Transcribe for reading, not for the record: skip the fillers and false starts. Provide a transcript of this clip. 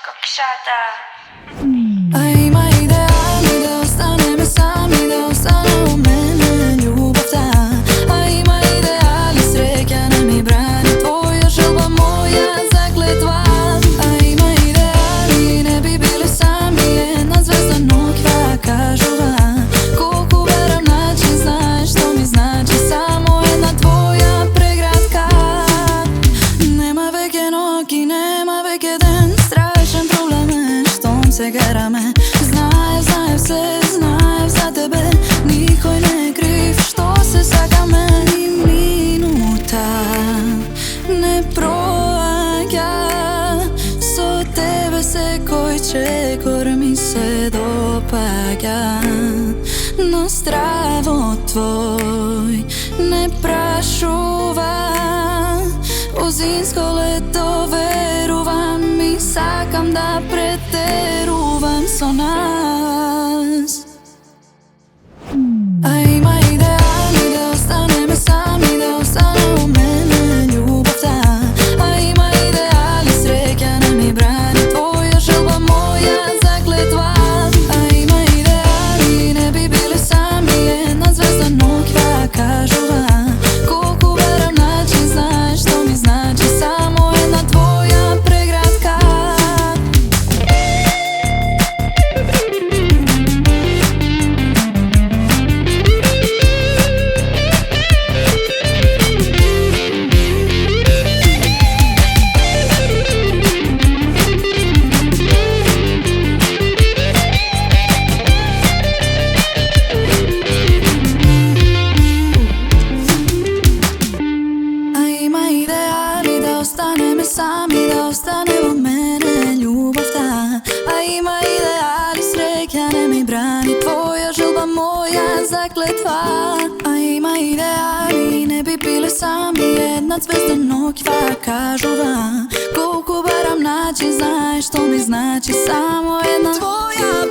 Кокшата. А има идеали да останеме сами, да остане у мене љубовта. А има идеали среќа не ми брани твоја желба, моја заклетва. А има идеали не би биле сами, една звезда ноќва кажува. Колку барам начин, знаеш што ми значи само една твоја преградка. Нема веќе ноќ, нема веќе ден, страшен проблем е штом се гараме. Знаев се, знаев за тебе, никој не е крив што се сакаме. Ни минута не проаѓа со тебе, секој чекор ми се допаѓа. Но стравот твој не прашува. Озинско лето, верувам и сакам да претерувам со нас. А има идеали да останеме сами, да остане у мене љубовта. А има идеали среќа не ми брани твоја желба, моја заклетва. А има идеали не би биле сами, една звезда ноќва кажува. Колку барам начин, знаеш што ми значи само една твоја преградка. Останеме сами, да остане во мене љубовта. А има идеали среќа не ми брани твоја желба, моја заклетва. А има идеали не би биле сами, една звезда ноќва кажува. Колку барам начин, знаеш што ми значи само една твоја